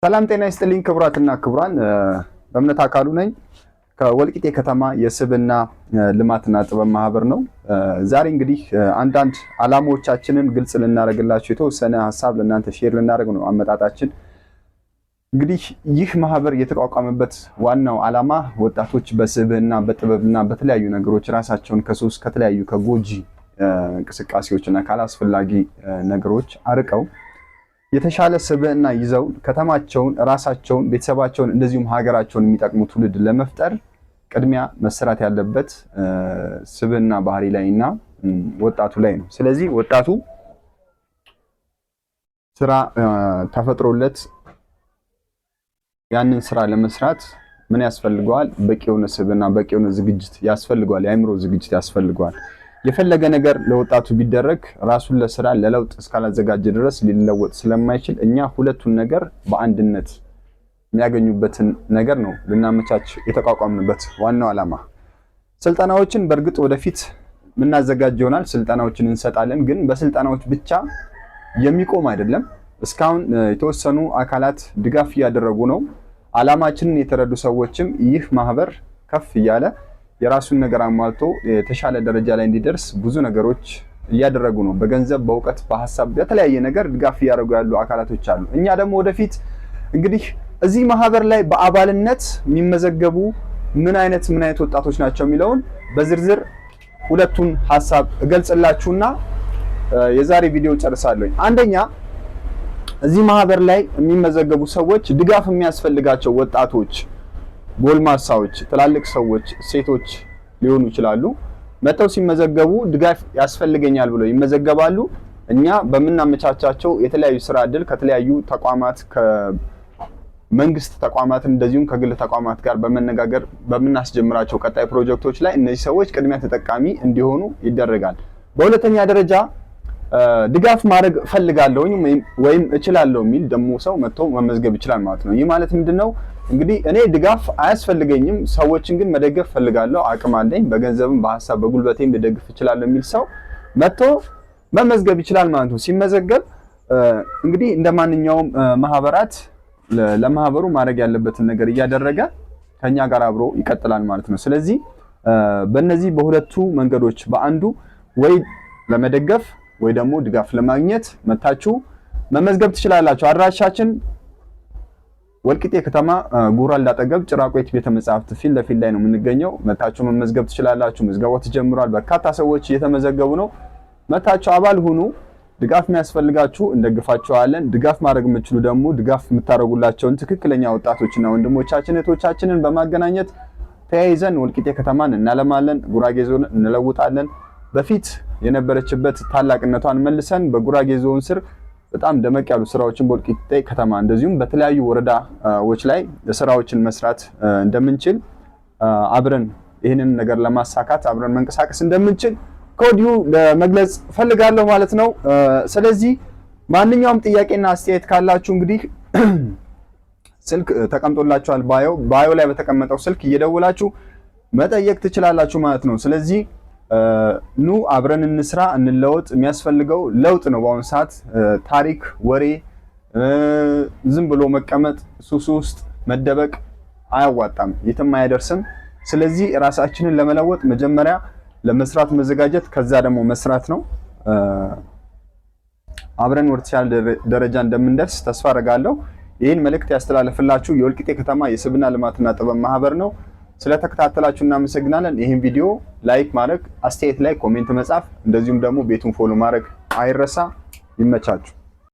ሰላም ጤና ይስጥልኝ ክቡራትና ክቡራን በእምነት አካሉ ነኝ ከወልቂጤ ከተማ የስብና ልማትና ጥበብ ማህበር ነው። ዛሬ እንግዲህ አንዳንድ አላማዎቻችንን ግልጽ ልናደርግላችሁ የተወሰነ ሐሳብ ለእናንተ ሼር ልናደርግ ነው አመጣጣችን። እንግዲህ ይህ ማህበር የተቋቋመበት ዋናው ዓላማ ወጣቶች በስብና በጥበብና በተለያዩ ነገሮች ራሳቸውን ከሱስ ከተለያዩ ከጎጂ እንቅስቃሴዎችና ካላስፈላጊ ነገሮች አርቀው የተሻለ ስብዕና ይዘው ከተማቸውን ራሳቸውን ቤተሰባቸውን እንደዚሁም ሀገራቸውን የሚጠቅሙ ትውልድ ለመፍጠር ቅድሚያ መሰራት ያለበት ስብዕና ባህሪ ላይና ወጣቱ ላይ ነው። ስለዚህ ወጣቱ ስራ ተፈጥሮለት ያንን ስራ ለመስራት ምን ያስፈልገዋል? በቂ የሆነ ስብዕና በቂ የሆነ ዝግጅት ያስፈልገዋል። የአእምሮ ዝግጅት ያስፈልገዋል። የፈለገ ነገር ለወጣቱ ቢደረግ ራሱን ለስራ ለለውጥ እስካላዘጋጀ ድረስ ሊለወጥ ስለማይችል እኛ ሁለቱን ነገር በአንድነት የሚያገኙበትን ነገር ነው ልናመቻች የተቋቋምንበት ዋናው ዓላማ። ስልጠናዎችን በእርግጥ ወደፊት ምናዘጋጅ ይሆናል። ስልጠናዎችን እንሰጣለን፣ ግን በስልጠናዎች ብቻ የሚቆም አይደለም። እስካሁን የተወሰኑ አካላት ድጋፍ እያደረጉ ነው። ዓላማችንን የተረዱ ሰዎችም ይህ ማህበር ከፍ እያለ የራሱን ነገር አሟልቶ የተሻለ ደረጃ ላይ እንዲደርስ ብዙ ነገሮች እያደረጉ ነው። በገንዘብ፣ በእውቀት፣ በሐሳብ በተለያየ ነገር ድጋፍ እያደረጉ ያሉ አካላቶች አሉ። እኛ ደግሞ ወደፊት እንግዲህ እዚህ ማህበር ላይ በአባልነት የሚመዘገቡ ምን አይነት ወጣቶች ናቸው የሚለውን በዝርዝር ሁለቱን ሐሳብ እገልጽላችሁና የዛሬ ቪዲዮ ጨርሳለሁ። አንደኛ እዚህ ማህበር ላይ የሚመዘገቡ ሰዎች ድጋፍ የሚያስፈልጋቸው ወጣቶች፣ ጎልማሳዎች፣ ትላልቅ ሰዎች፣ ሴቶች ሊሆኑ ይችላሉ። መተው ሲመዘገቡ ድጋፍ ያስፈልገኛል ብለው ይመዘገባሉ። እኛ በመናመቻቻቸው የተለያዩ ስራ እድል ከተለያዩ ተቋማት ከመንግስት ተቋማት እንደዚሁም ከግል ተቋማት ጋር በመነጋገር በመናስጀምራቸው ቀጣይ ፕሮጀክቶች ላይ እነዚህ ሰዎች ቅድሚያ ተጠቃሚ እንዲሆኑ ይደረጋል። በሁለተኛ ደረጃ ድጋፍ ማድረግ ፈልጋለሁኝ ወይም እችላለሁ የሚል ደግሞ ሰው መጥቶ መመዝገብ ይችላል ማለት ነው። ይህ ማለት ምንድነው? እንግዲህ እኔ ድጋፍ አያስፈልገኝም፣ ሰዎችን ግን መደገፍ ፈልጋለሁ፣ አቅም አለኝ፣ በገንዘብም በሐሳብ በጉልበቴም ልደግፍ እችላለሁ የሚል ሰው መጥቶ መመዝገብ ይችላል ማለት ነው። ሲመዘገብ እንግዲህ እንደማንኛውም ማህበራት ለማህበሩ ማድረግ ያለበትን ነገር እያደረገ ከኛ ጋር አብሮ ይቀጥላል ማለት ነው። ስለዚህ በእነዚህ በሁለቱ መንገዶች በአንዱ ወይ ለመደገፍ ወይ ደግሞ ድጋፍ ለማግኘት መታችሁ መመዝገብ ትችላላችሁ። አድራሻችን ወልቂጤ ከተማ ጉራልዳ አጠገብ ጭራቆት ቤተ መጻሕፍት ፊት ለፊት ላይ ነው የምንገኘው። መታችሁ መመዝገብ ትችላላችሁ። ምዝገባው ተጀምሯል። በርካታ ሰዎች እየተመዘገቡ ነው። መታችሁ አባል ሁኑ። ድጋፍ የሚያስፈልጋችሁ እንደግፋችኋለን። ድጋፍ ማድረግ የምትችሉ ደግሞ ድጋፍ የምታደርጉላቸውን ትክክለኛ ወጣቶችና ወንድሞቻችን እህቶቻችንን በማገናኘት ተያይዘን ወልቂጤ ከተማን እናለማለን፣ ጉራጌ ዞን እንለውጣለን። በፊት የነበረችበት ታላቅነቷን መልሰን በጉራጌ ዞን ስር በጣም ደመቅ ያሉ ስራዎችን በወልቂጤ ከተማ እንደዚሁም በተለያዩ ወረዳዎች ላይ ስራዎችን መስራት እንደምንችል አብረን ይህንን ነገር ለማሳካት አብረን መንቀሳቀስ እንደምንችል ከወዲሁ ለመግለጽ ፈልጋለሁ ማለት ነው። ስለዚህ ማንኛውም ጥያቄና አስተያየት ካላችሁ እንግዲህ ስልክ ተቀምጦላችኋል። ባዮ ላይ በተቀመጠው ስልክ እየደወላችሁ መጠየቅ ትችላላችሁ ማለት ነው። ስለዚህ ኑ አብረን እንስራ፣ እንለወጥ። የሚያስፈልገው ለውጥ ነው። በአሁኑ ሰዓት ታሪክ፣ ወሬ፣ ዝም ብሎ መቀመጥ፣ ሱስ ውስጥ መደበቅ አያዋጣም፣ የትም አያደርስም። ስለዚህ ራሳችንን ለመለወጥ መጀመሪያ ለመስራት መዘጋጀት፣ ከዛ ደግሞ መስራት ነው። አብረን ወደ ተሻለ ደረጃ እንደምንደርስ ተስፋ አደርጋለሁ። ይህን መልእክት ያስተላለፍላችሁ የወልቂጤ ከተማ የስብና ልማትና ጥበብ ማህበር ነው። ስለተከታተላችሁ እናመሰግናለን። ይህን ቪዲዮ ላይክ ማድረግ፣ አስተያየት ላይ ኮሜንት መጻፍ፣ እንደዚሁም ደግሞ ቤቱን ፎሎ ማድረግ አይረሳ። ይመቻችሁ።